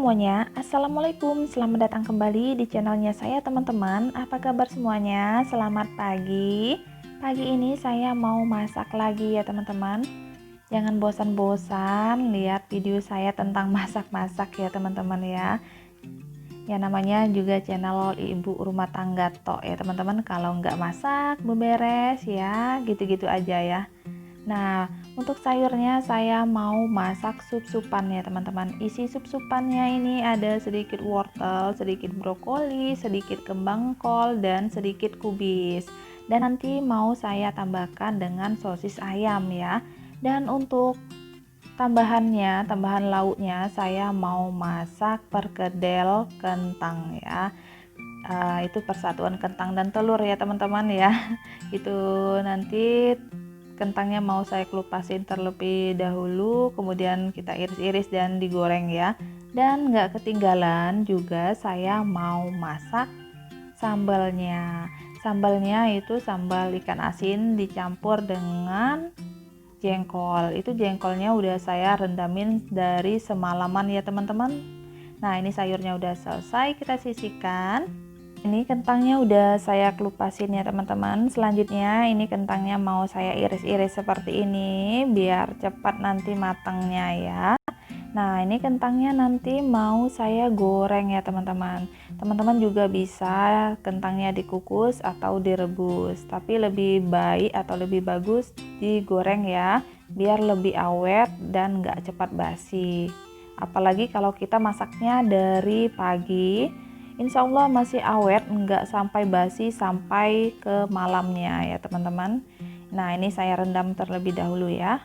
semuanya, Assalamualaikum, selamat datang kembali di channelnya saya teman-teman. Apa kabar semuanya? Selamat pagi. Pagi ini saya mau masak lagi ya teman-teman. Jangan bosan-bosan lihat video saya tentang masak-masak ya teman-teman ya. Ya namanya juga channel ibu rumah tangga tok ya teman-teman. Kalau nggak masak, beberes ya gitu-gitu aja ya. Nah, untuk sayurnya saya mau masak sup-supan ya teman-teman. Isi sup-supannya ini ada sedikit wortel, sedikit brokoli, sedikit kembang kol, dan sedikit kubis. Dan nanti mau saya tambahkan dengan sosis ayam ya. Dan untuk tambahan lauknya saya mau masak perkedel kentang ya. Itu persatuan kentang dan telur ya teman-teman ya. Itu nanti kentangnya mau saya kelupasin terlebih dahulu, kemudian kita iris-iris dan digoreng ya. Dan nggak ketinggalan juga saya mau masak sambalnya. Sambalnya itu sambal ikan asin dicampur dengan jengkol. Itu jengkolnya udah saya rendamin dari semalaman ya teman-teman. Nah ini sayurnya udah selesai, kita sisihkan. Ini kentangnya udah saya kelupasin ya teman-teman. Selanjutnya ini kentangnya mau saya iris-iris seperti ini biar cepat nanti matangnya ya. Nah ini kentangnya nanti mau saya goreng ya teman-teman. Teman-teman juga bisa kentangnya dikukus atau direbus, tapi lebih baik atau lebih bagus digoreng ya, biar lebih awet dan nggak cepat basi. Apalagi kalau kita masaknya dari pagi, insya Allah masih awet, nggak sampai basi sampai ke malamnya ya teman-teman. Nah ini saya rendam terlebih dahulu ya.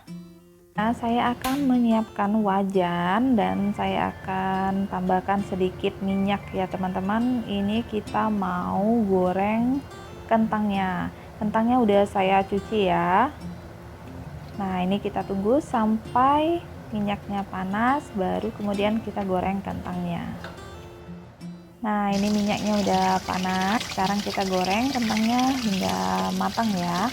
Nah saya akan menyiapkan wajan dan saya akan tambahkan sedikit minyak ya teman-teman. Ini kita mau goreng kentangnya. Kentangnya udah saya cuci ya. Nah ini kita tunggu sampai minyaknya panas, baru kemudian kita goreng kentangnya. Nah ini minyaknya udah panas, sekarang kita goreng kentangnya hingga matang ya.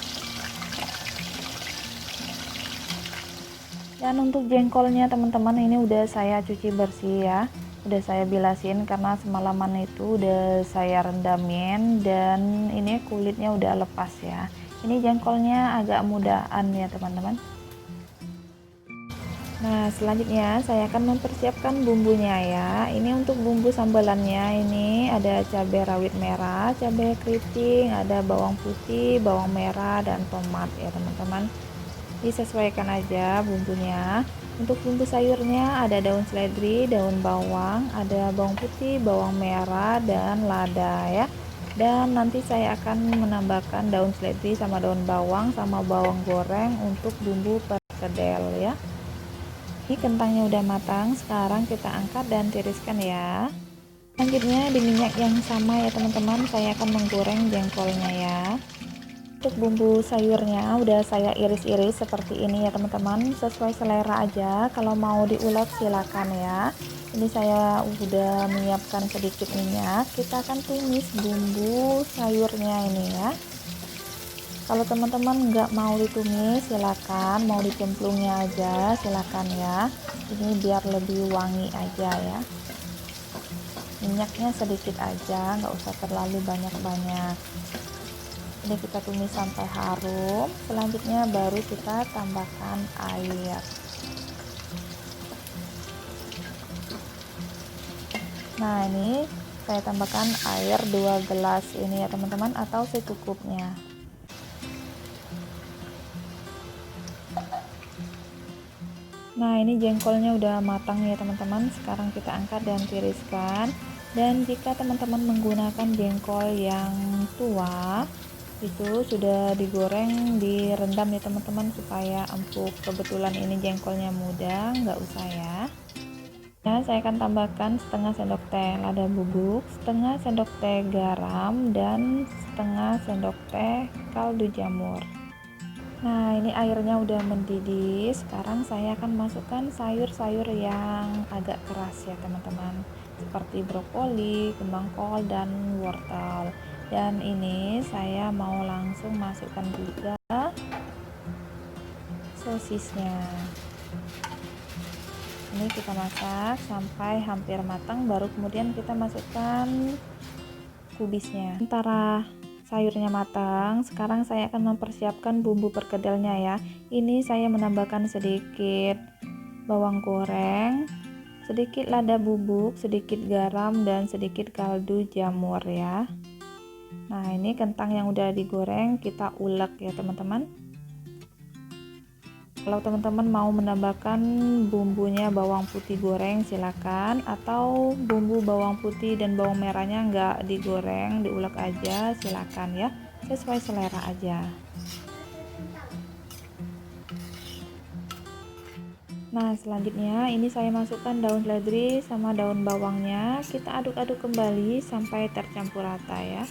Dan untuk jengkolnya teman-teman ini udah saya cuci bersih ya, udah saya bilasin karena semalaman itu udah saya rendamin dan ini kulitnya udah lepas ya. Ini jengkolnya agak mudahan ya teman-teman. Nah selanjutnya saya akan mempersiapkan bumbunya ya. Ini untuk bumbu sambalannya ini ada cabai rawit merah, cabai keriting, ada bawang putih, bawang merah, dan tomat ya teman-teman. Disesuaikan aja bumbunya. Untuk bumbu sayurnya ada daun seledri, daun bawang, ada bawang putih, bawang merah, dan lada ya. Dan nanti saya akan menambahkan daun seledri sama daun bawang sama bawang goreng untuk bumbu perkedel ya. Ini kentangnya udah matang, sekarang kita angkat dan tiriskan ya. Selanjutnya di minyak yang sama ya teman-teman, saya akan menggoreng jengkolnya ya. Untuk bumbu sayurnya udah saya iris-iris seperti ini ya teman-teman, sesuai selera aja. Kalau mau diulek silakan ya. Ini saya udah menyiapkan sedikit minyak, kita akan tumis bumbu sayurnya ini ya. Kalau teman-teman nggak mau ditumis silakan, mau dicemplungnya aja silakan ya. Ini biar lebih wangi aja ya. Minyaknya sedikit aja, nggak usah terlalu banyak-banyak. Ini kita tumis sampai harum. Selanjutnya baru kita tambahkan air. Nah ini saya tambahkan air 2 gelas ini ya teman-teman, atau secukupnya. Nah ini jengkolnya udah matang ya teman-teman, sekarang kita angkat dan tiriskan. Dan jika teman-teman menggunakan jengkol yang tua, itu sudah digoreng, direndam ya teman-teman supaya empuk. Kebetulan ini jengkolnya muda, nggak usah ya. Nah saya akan tambahkan setengah sendok teh lada bubuk, setengah sendok teh garam, dan setengah sendok teh kaldu jamur. Nah ini airnya udah mendidih. Sekarang saya akan masukkan sayur-sayur yang agak keras ya teman-teman, seperti brokoli, kembang kol, dan wortel. Dan ini saya mau langsung masukkan juga sosisnya. Ini kita masak sampai hampir matang, baru kemudian kita masukkan kubisnya. Sementara sayurnya matang, sekarang saya akan mempersiapkan bumbu perkedelnya ya. Ini saya menambahkan sedikit bawang goreng, sedikit lada bubuk, sedikit garam, dan sedikit kaldu jamur ya. Nah, ini kentang yang udah digoreng kita ulek ya teman-teman. Kalau teman-teman mau menambahkan bumbunya bawang putih goreng silakan, atau bumbu bawang putih dan bawang merahnya nggak digoreng, diulek aja silakan ya, sesuai selera aja. Nah, selanjutnya ini saya masukkan daun seledri sama daun bawangnya, kita aduk-aduk kembali sampai tercampur rata ya.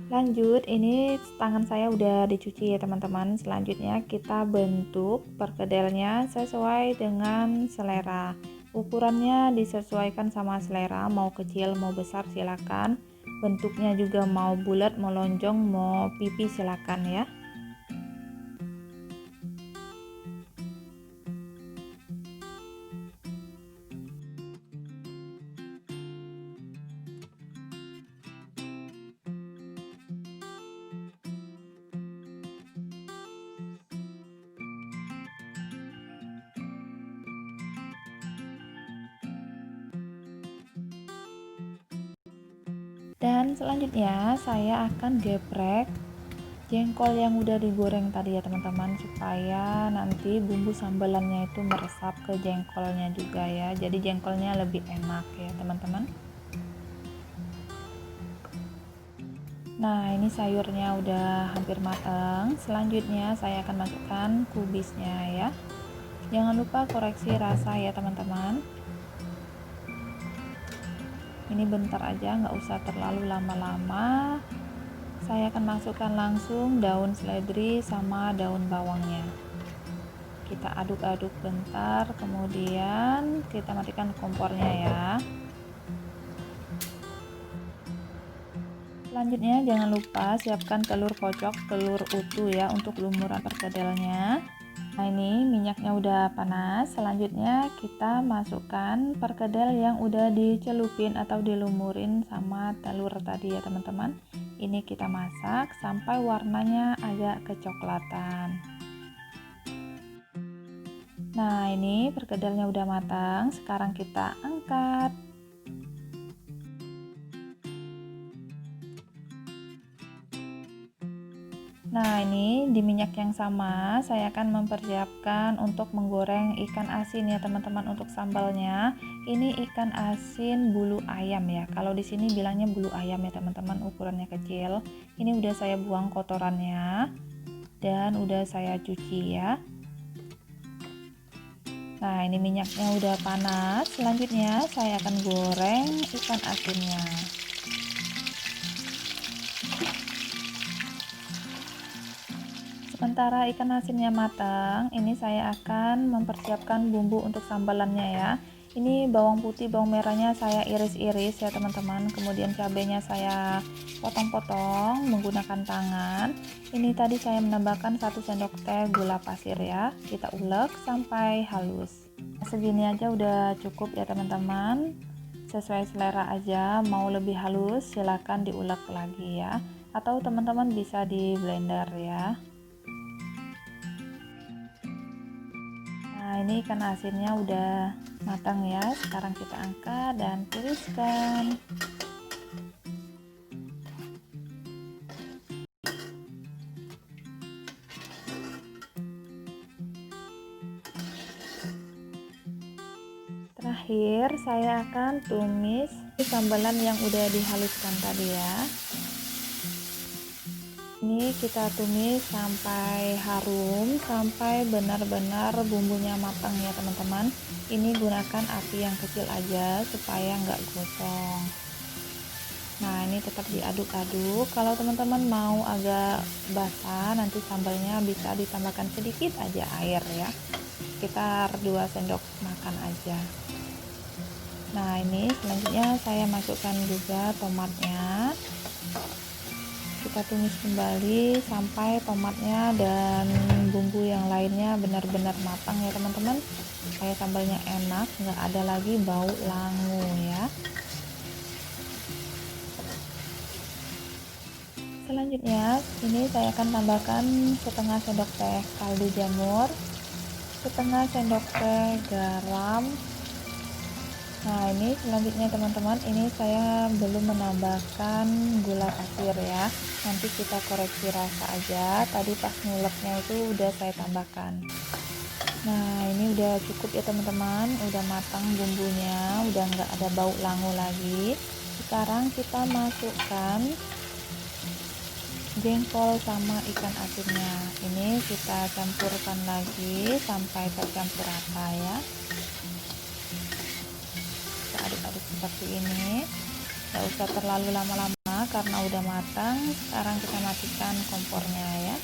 Lanjut, ini tangan saya udah dicuci ya teman-teman. Selanjutnya kita bentuk perkedelnya sesuai dengan selera. Ukurannya disesuaikan sama selera, mau kecil mau besar silakan. Bentuknya juga mau bulat, mau lonjong, mau pipi silakan ya. Dan selanjutnya saya akan geprek jengkol yang udah digoreng tadi ya teman-teman, supaya nanti bumbu sambalannya itu meresap ke jengkolnya juga ya, jadi jengkolnya lebih enak ya teman-teman. Nah, ini sayurnya udah hampir matang. Selanjutnya saya akan masukkan kubisnya ya. Jangan lupa koreksi rasa ya teman-teman. Ini bentar aja, nggak usah terlalu lama-lama. Saya akan masukkan langsung daun seledri sama daun bawangnya. Kita aduk-aduk bentar, kemudian kita matikan kompornya ya. Selanjutnya jangan lupa siapkan telur kocok, telur utuh ya untuk lumuran perkedelnya. Nah, ini minyaknya udah panas. Selanjutnya kita masukkan perkedel yang udah dicelupin atau dilumurin sama telur tadi ya teman-teman. Ini kita masak sampai warnanya agak kecoklatan. Nah, ini perkedelnya udah matang. Sekarang kita angkat. Nah, ini di minyak yang sama saya akan mempersiapkan untuk menggoreng ikan asin ya teman-teman. Untuk sambalnya ini ikan asin bulu ayam ya. Kalau di sini bilangnya bulu ayam ya teman-teman, ukurannya kecil. Ini udah saya buang kotorannya dan udah saya cuci ya. Nah, ini minyaknya udah panas. Selanjutnya saya akan goreng ikan asinnya. Sementara ikan asinnya matang, ini saya akan mempersiapkan bumbu untuk sambalannya ya. Ini bawang putih, bawang merahnya saya iris-iris ya teman-teman. Kemudian cabenya saya potong-potong menggunakan tangan. Ini tadi saya menambahkan 1 sendok teh gula pasir ya. Kita ulek sampai halus. Segini aja udah cukup ya teman-teman. Sesuai selera aja, mau lebih halus silahkan diulek lagi ya. Atau teman-teman bisa di blender ya. Nah, ini ikan asinnya udah matang ya. Sekarang kita angkat dan tiriskan. Terakhir saya akan tumis sambalan yang udah dihaluskan tadi ya. Ini kita tumis sampai harum, sampai benar-benar bumbunya matang ya teman-teman. Ini gunakan api yang kecil aja supaya nggak gosong. Nah, ini tetap diaduk-aduk. Kalau teman-teman mau agak basah, nanti sambalnya bisa ditambahkan sedikit aja air ya, sekitar 2 sendok makan aja. Nah, ini selanjutnya saya masukkan juga tomatnya. Kita tumis kembali sampai tomatnya dan dan bumbu yang lainnya benar-benar matang ya teman-teman, supaya sambalnya enak, nggak ada lagi bau langu ya. Selanjutnya ini saya akan tambahkan setengah sendok teh kaldu jamur, setengah sendok teh garam. Nah ini selanjutnya teman-teman, ini saya belum menambahkan gula pasir ya, nanti kita koreksi rasa aja, tadi pas nguleknya itu udah saya tambahkan. Nah ini udah cukup ya teman-teman, udah matang bumbunya, udah nggak ada bau langu lagi. Sekarang kita masukkan jengkol sama ikan asinnya, ini kita campurkan lagi sampai tercampur rata ya. Kita aduk-aduk seperti ini, nggak usah terlalu lama-lama karena udah matang. Sekarang kita matikan kompornya ya.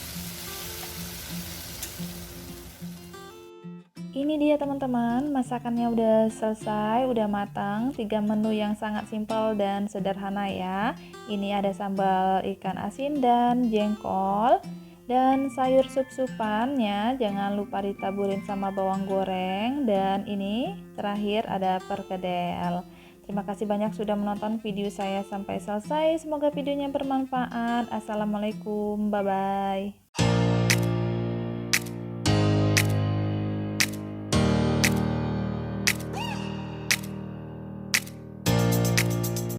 Ini dia teman-teman, masakannya udah selesai, udah matang. 3 menu yang sangat simpel dan sederhana ya. Ini ada sambal ikan asin dan jengkol, dan sayur sup-supannya jangan lupa ditaburin sama bawang goreng. Dan ini terakhir ada perkedel. Terima kasih banyak sudah menonton video saya sampai selesai. Semoga videonya bermanfaat. Assalamualaikum, bye-bye.